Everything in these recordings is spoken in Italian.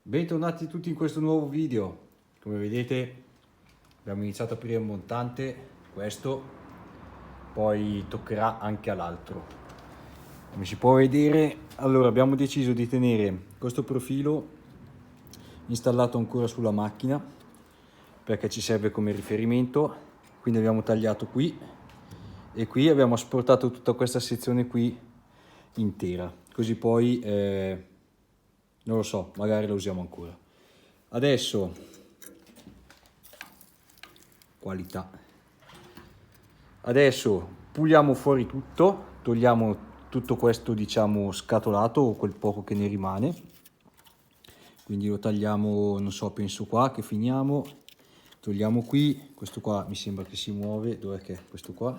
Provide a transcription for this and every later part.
Bentornati tutti in questo nuovo video. Come vedete abbiamo iniziato a aprire il montante, questo, poi toccherà anche all'altro. Come si può vedere, allora abbiamo deciso di tenere questo profilo installato ancora sulla macchina perché ci serve come riferimento, quindi abbiamo tagliato qui e qui abbiamo asportato tutta questa sezione qui intera, così poi non lo so, magari la usiamo ancora. Adesso qualità. Adesso puliamo fuori tutto, togliamo tutto questo, diciamo, scatolato o quel poco che ne rimane. Quindi lo tagliamo, non so, penso qua che finiamo. Togliamo qui, questo qua mi sembra che si muove, dov'è che è questo qua?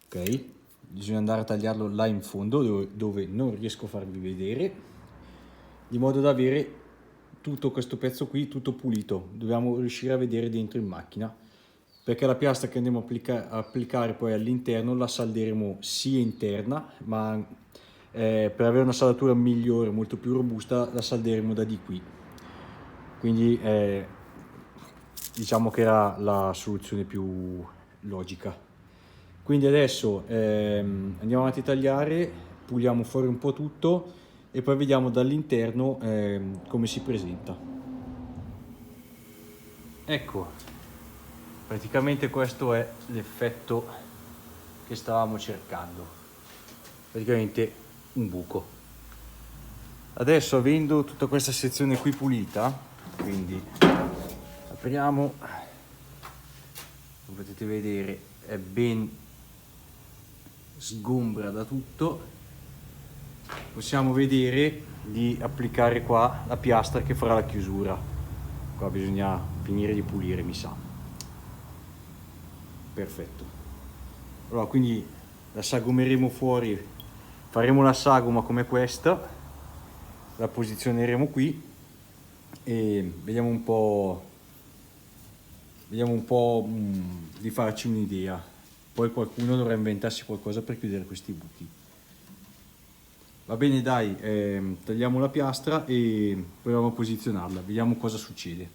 Ok, bisogna andare a tagliarlo là in fondo dove non riesco a farvi vedere, di modo da avere tutto questo pezzo qui tutto pulito. Dobbiamo riuscire a vedere dentro in macchina, perché la piastra che andiamo a applicare poi all'interno la salderemo sia interna, ma per avere una saldatura migliore, molto più robusta, la salderemo da di qui. Quindi diciamo che era la soluzione più logica. Quindi adesso andiamo avanti a tagliare, puliamo fuori un po' tutto e poi vediamo dall'interno come si presenta. Ecco, praticamente questo è l'effetto che stavamo cercando, praticamente un buco. Adesso, avendo tutta questa sezione qui pulita, quindi apriamo, come potete vedere è ben sgombra da tutto, possiamo vedere di applicare qua la piastra che farà la chiusura. Qua bisogna finire di pulire, mi sa. Perfetto. Allora, quindi la sagomeremo fuori, faremo la sagoma come questa, la posizioneremo qui e vediamo un po' di farci un'idea. Poi qualcuno dovrà inventarsi qualcosa per chiudere questi buchi. Va bene, dai, tagliamo la piastra e proviamo a posizionarla, vediamo cosa succede.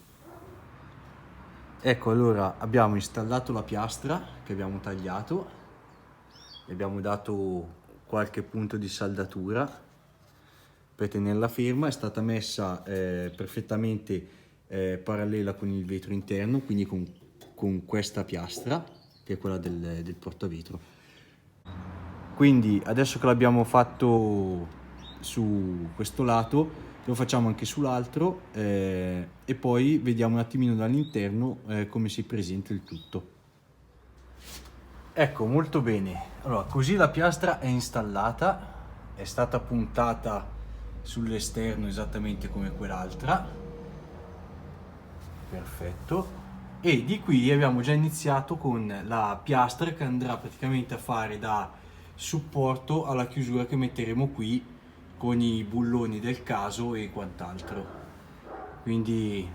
Ecco, allora abbiamo installato la piastra che abbiamo tagliato, gli abbiamo dato qualche punto di saldatura per tenerla ferma, è stata messa perfettamente parallela con il vetro interno, quindi con questa piastra che è quella del portavetro. Quindi adesso che l'abbiamo fatto su questo lato, lo facciamo anche sull'altro e poi vediamo un attimino dall'interno come si presenta il tutto. Ecco, molto bene. Allora, così la piastra è installata, è stata puntata sull'esterno esattamente come quell'altra. Perfetto. E di qui abbiamo già iniziato con la piastra che andrà praticamente a fare da supporto alla chiusura che metteremo qui con i bulloni del caso e quant'altro. Quindi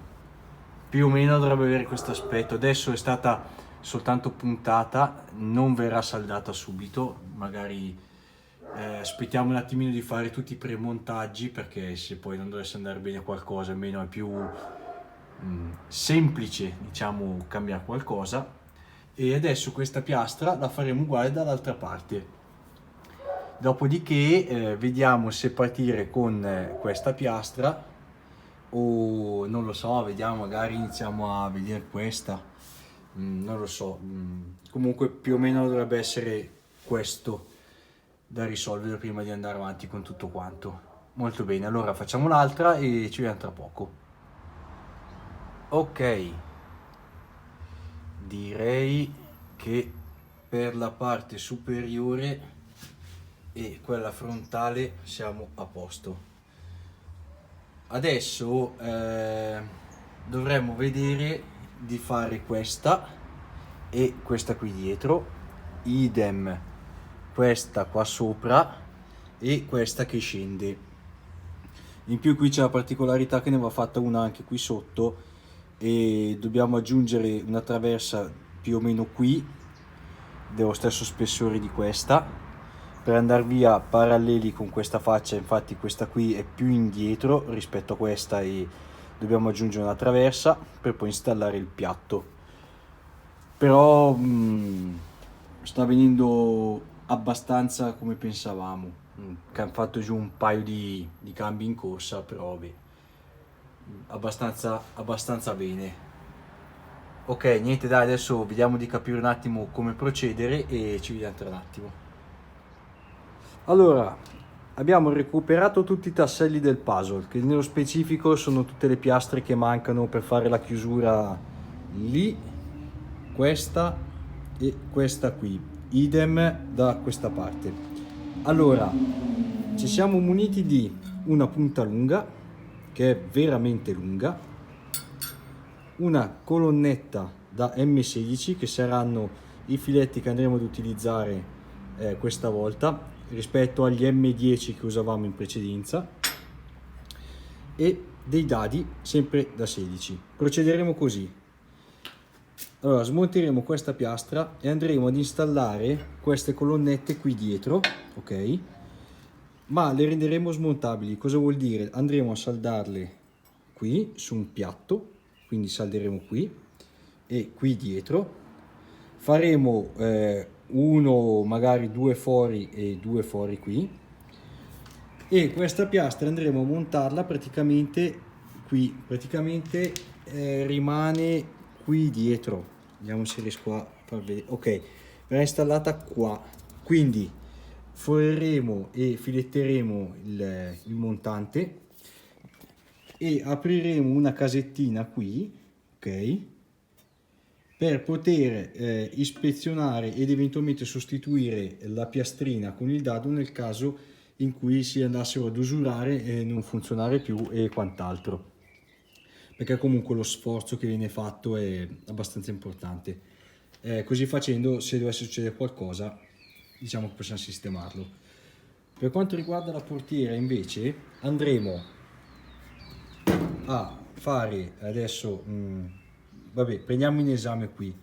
più o meno dovrebbe avere questo aspetto. Adesso è stata soltanto puntata, non verrà saldata subito, magari aspettiamo un attimino di fare tutti i premontaggi, perché se poi non dovesse andare bene qualcosa, almeno è più semplice, diciamo, cambiare qualcosa. E adesso questa piastra la faremo uguale dall'altra parte. Dopodiché vediamo se partire con questa piastra o non lo so, vediamo, magari iniziamo a vedere questa, non lo so, comunque più o meno dovrebbe essere questo da risolvere prima di andare avanti con tutto quanto. Molto bene, allora facciamo l'altra e ci vediamo tra poco. Ok, direi che per la parte superiore e quella frontale siamo a posto. Adesso dovremmo vedere di fare questa e questa qui dietro, idem questa qua sopra e questa che scende. In più qui c'è la particolarità che ne va fatta una anche qui sotto e dobbiamo aggiungere una traversa più o meno qui dello stesso spessore di questa per andare via paralleli con questa faccia. Infatti questa qui è più indietro rispetto a questa e dobbiamo aggiungere una traversa per poi installare il piatto. Però sta venendo abbastanza come pensavamo. Che hanno fatto giù un paio di cambi in corsa, però vabbè, abbastanza bene. Ok, niente, dai, adesso vediamo di capire un attimo come procedere e ci vediamo tra un attimo. Allora, abbiamo recuperato tutti i tasselli del puzzle, che nello specifico sono tutte le piastre che mancano per fare la chiusura lì, questa e questa qui, idem da questa parte. Allora, ci siamo muniti di una punta lunga, che è veramente lunga, una colonnetta da M16, che saranno i filetti che andremo ad utilizzare questa volta rispetto agli M10 che usavamo in precedenza, e dei dadi sempre da 16. Procederemo così. Allora, smonteremo questa piastra e andremo ad installare queste colonnette qui dietro, ok? Ma le renderemo smontabili. Cosa vuol dire? Andremo a saldarle qui su un piatto, quindi salderemo qui e qui dietro. Faremo uno, magari due fori e due fori qui, e questa piastra andremo a montarla praticamente qui, rimane qui dietro. Vediamo se riesco a far vedere. Ok, verrà installata qua, quindi foreremo e filetteremo il montante e apriremo una casettina qui, ok, per poter ispezionare ed eventualmente sostituire la piastrina con il dado nel caso in cui si andassero ad usurare e non funzionare più e quant'altro, perché comunque lo sforzo che viene fatto è abbastanza importante. Così facendo, se dovesse succedere qualcosa, diciamo che possiamo sistemarlo. Per quanto riguarda la portiera invece, andremo a fare adesso, vabbè, prendiamo in esame qui,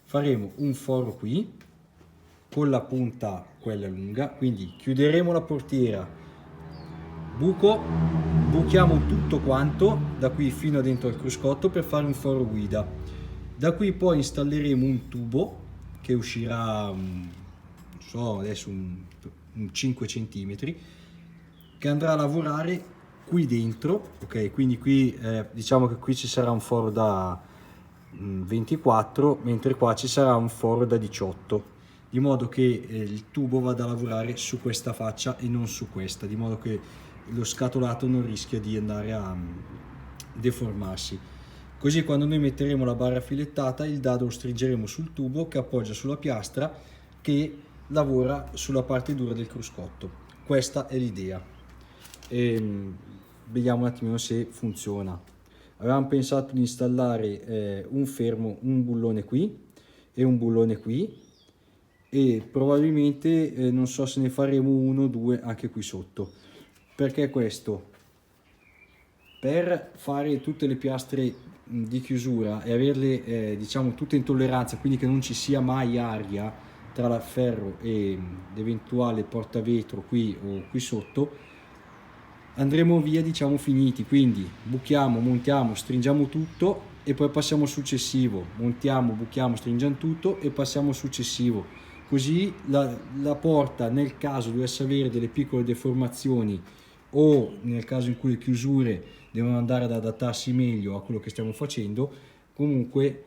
faremo un foro qui con la punta quella lunga, quindi chiuderemo la portiera, buchiamo tutto quanto da qui fino a dentro al cruscotto per fare un foro guida. Da qui poi installeremo un tubo che uscirà, non so, adesso un 5 cm, che andrà a lavorare qui dentro, ok? Quindi qui diciamo che qui ci sarà un foro da 24, mentre qua ci sarà un foro da 18, di modo che il tubo vada a lavorare su questa faccia e non su questa, di modo che lo scatolato non rischia di andare a deformarsi. Così quando noi metteremo la barra filettata, il dado lo stringeremo sul tubo che appoggia sulla piastra che lavora sulla parte dura del cruscotto. Questa è l'idea. Vediamo un attimo se funziona. Avevamo pensato di installare un fermo, un bullone qui e un bullone qui, e probabilmente non so se ne faremo uno o due anche qui sotto. Perché questo? Per fare tutte le piastre di chiusura e averle diciamo tutte in tolleranza, quindi che non ci sia mai aria tra il ferro e l'eventuale portavetro qui o qui sotto, andremo via diciamo finiti, quindi buchiamo, montiamo, stringiamo tutto e poi passiamo al successivo, montiamo, buchiamo, stringiamo tutto e passiamo al successivo, così la porta, nel caso dovesse avere delle piccole deformazioni o nel caso in cui le chiusure devono andare ad adattarsi meglio a quello che stiamo facendo, comunque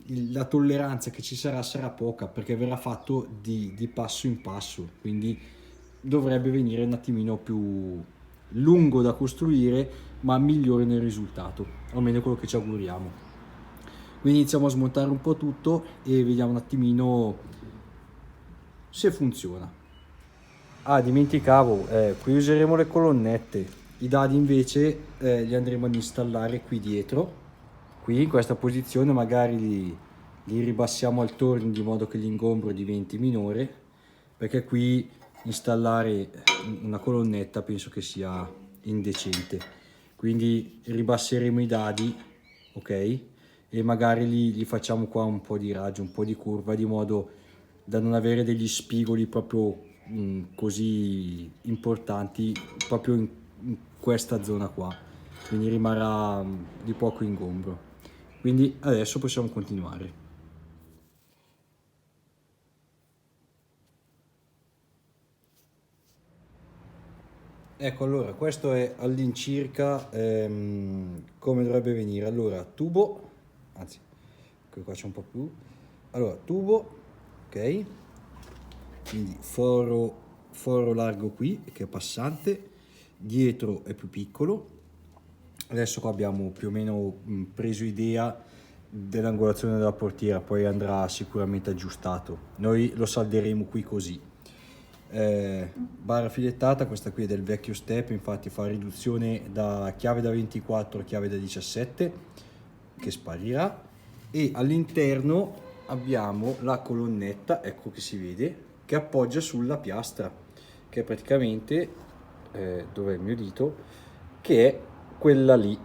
la tolleranza che ci sarà poca, perché verrà fatto di passo in passo, quindi dovrebbe venire un attimino più lungo da costruire ma migliore nel risultato, almeno quello che ci auguriamo. Quindi iniziamo a smontare un po' tutto e vediamo un attimino se funziona. Ah, dimenticavo, qui useremo le colonnette, i dadi invece li andremo ad installare qui dietro, qui in questa posizione, magari li ribassiamo al torno di modo che l'ingombro diventi minore, perché qui installare una colonnetta penso che sia indecente, quindi ribasseremo i dadi, ok, e magari li facciamo qua un po' di raggio, un po' di curva, di modo da non avere degli spigoli proprio così importanti proprio in questa zona qua, quindi rimarrà di poco ingombro. Quindi adesso possiamo continuare. Ecco, allora, questo è all'incirca come dovrebbe venire. Allora, tubo, anzi, qua c'è un po' più. Allora, tubo, ok, quindi foro largo qui, che è passante, dietro è più piccolo. Adesso qua abbiamo più o meno preso idea dell'angolazione della portiera, poi andrà sicuramente aggiustato. Noi lo salderemo qui così. Barra filettata, questa qui è del vecchio step, infatti fa riduzione da chiave da 24 a chiave da 17 che sparirà, e all'interno abbiamo la colonnetta, ecco che si vede, che appoggia sulla piastra, che è praticamente dove è il mio dito, che è quella lì.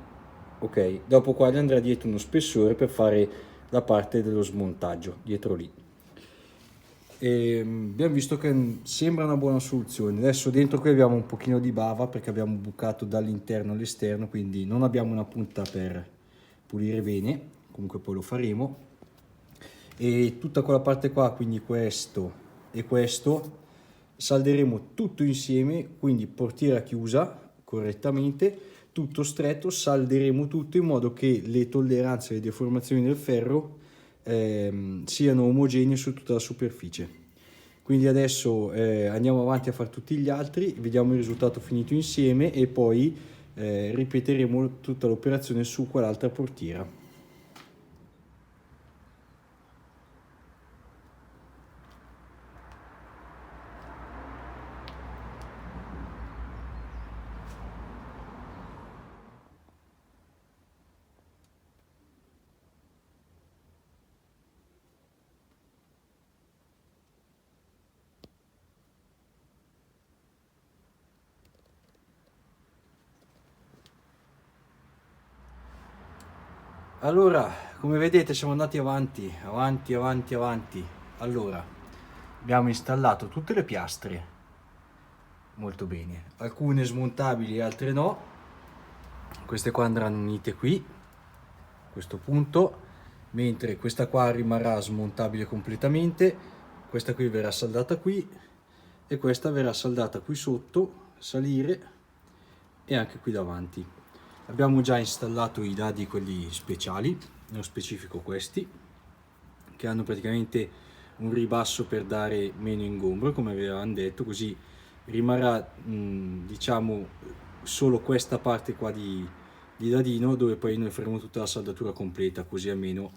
Ok, dopo qua gli andrà dietro uno spessore per fare la parte dello smontaggio dietro lì. E abbiamo visto che sembra una buona soluzione. Adesso dentro qui abbiamo un pochino di bava perché abbiamo bucato dall'interno all'esterno, quindi non abbiamo una punta per pulire bene, comunque poi lo faremo. E tutta quella parte qua, quindi questo e questo, salderemo tutto insieme, quindi portiera chiusa correttamente, tutto stretto, salderemo tutto in modo che le tolleranze e le deformazioni del ferro siano omogenee su tutta la superficie. Quindi adesso andiamo avanti a fare tutti gli altri, vediamo il risultato finito insieme e poi ripeteremo tutta l'operazione su quell'altra portiera. Allora, come vedete siamo andati avanti. Allora, abbiamo installato tutte le piastre, molto bene, alcune smontabili, altre no. Queste qua andranno unite qui, a questo punto, mentre questa qua rimarrà smontabile completamente, questa qui verrà saldata qui e questa verrà saldata qui sotto, salire e anche qui davanti. Abbiamo già installato i dadi, quelli speciali, nello specifico questi, che hanno praticamente un ribasso per dare meno ingombro, come avevamo detto, così rimarrà diciamo solo questa parte qua di dadino, dove poi noi faremo tutta la saldatura completa, così almeno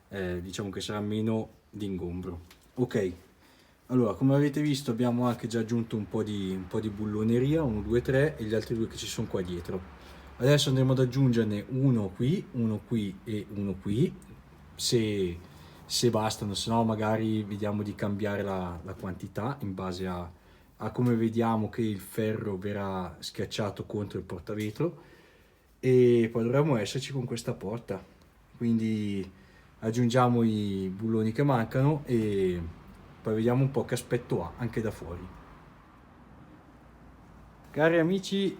diciamo che sarà meno di ingombro. Ok, allora come avete visto abbiamo anche già aggiunto un po' di bulloneria, 1, 2, 3, e gli altri due che ci sono qua dietro. Adesso andremo ad aggiungerne uno qui e uno qui, se bastano, se no magari vediamo di cambiare la quantità in base a come vediamo che il ferro verrà schiacciato contro il portavetro, e poi dovremmo esserci con questa porta. Quindi aggiungiamo i bulloni che mancano e poi vediamo un po' che aspetto ha anche da fuori. Cari amici,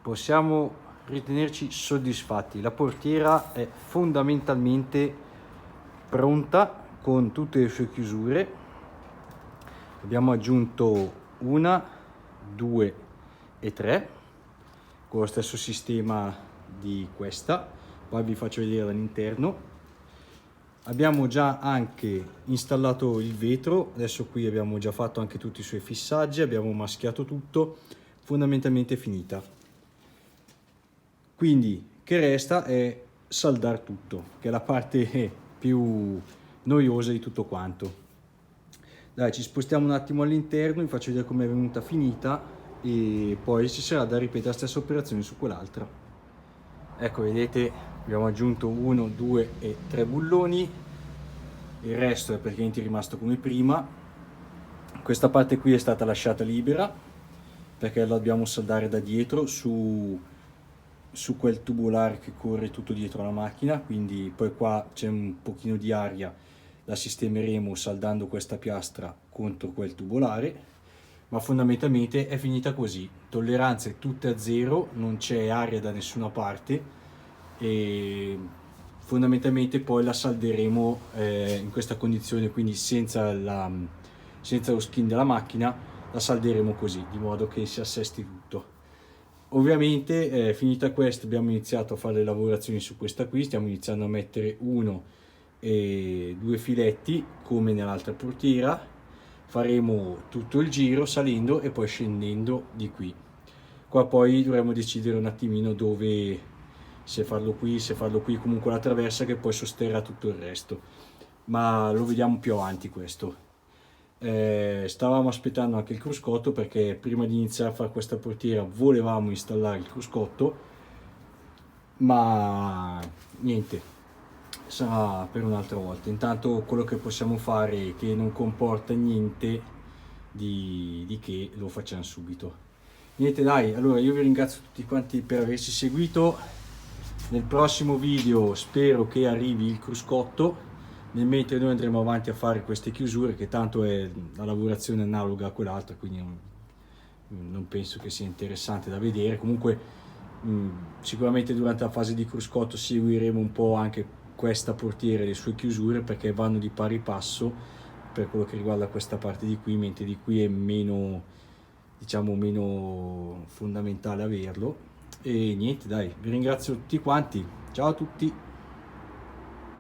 possiamo ritenerci soddisfatti. La portiera è fondamentalmente pronta con tutte le sue chiusure. Abbiamo aggiunto 1, 2 e 3 con lo stesso sistema di questa, poi vi faccio vedere dall'interno. Abbiamo già anche installato il vetro, adesso qui abbiamo già fatto anche tutti i suoi fissaggi, abbiamo maschiato tutto, fondamentalmente finita. Quindi che resta è saldare tutto, che è la parte più noiosa di tutto quanto. Dai, ci spostiamo un attimo all'interno, vi faccio vedere come è venuta finita e poi ci sarà da ripetere la stessa operazione su quell'altra. Ecco, vedete, abbiamo aggiunto 1, 2 e 3 bulloni, il resto è praticamente rimasto come prima. Questa parte qui è stata lasciata libera perché la dobbiamo saldare da dietro su quel tubolare che corre tutto dietro la macchina, quindi poi qua c'è un pochino di aria la sistemeremo saldando questa piastra contro quel tubolare, ma fondamentalmente è finita così, tolleranze tutte a zero, non c'è aria da nessuna parte e fondamentalmente poi la salderemo in questa condizione, quindi senza lo skin della macchina, la salderemo così, di modo che si assesti tutto. Ovviamente finita questa abbiamo iniziato a fare le lavorazioni su questa qui, stiamo iniziando a mettere 1 e 2 filetti come nell'altra portiera, faremo tutto il giro salendo e poi scendendo di qui. Qua poi dovremo decidere un attimino dove, se farlo qui, comunque la traversa che poi sosterrà tutto il resto, ma lo vediamo più avanti questo. Stavamo aspettando anche il cruscotto, perché prima di iniziare a fare questa portiera volevamo installare il cruscotto, ma niente, sarà per un'altra volta. Intanto quello che possiamo fare, che non comporta niente di che, lo facciamo subito. Niente, dai, allora io vi ringrazio tutti quanti per averci seguito. Nel prossimo video spero che arrivi il cruscotto, nel mentre noi andremo avanti a fare queste chiusure, che tanto è la lavorazione analoga a quell'altra, quindi non penso che sia interessante da vedere. Comunque sicuramente durante la fase di cruscotto seguiremo un po' anche questa portiera e le sue chiusure, perché vanno di pari passo per quello che riguarda questa parte di qui, mentre di qui è meno, diciamo, meno fondamentale averlo. E niente, dai, vi ringrazio tutti quanti, ciao a tutti.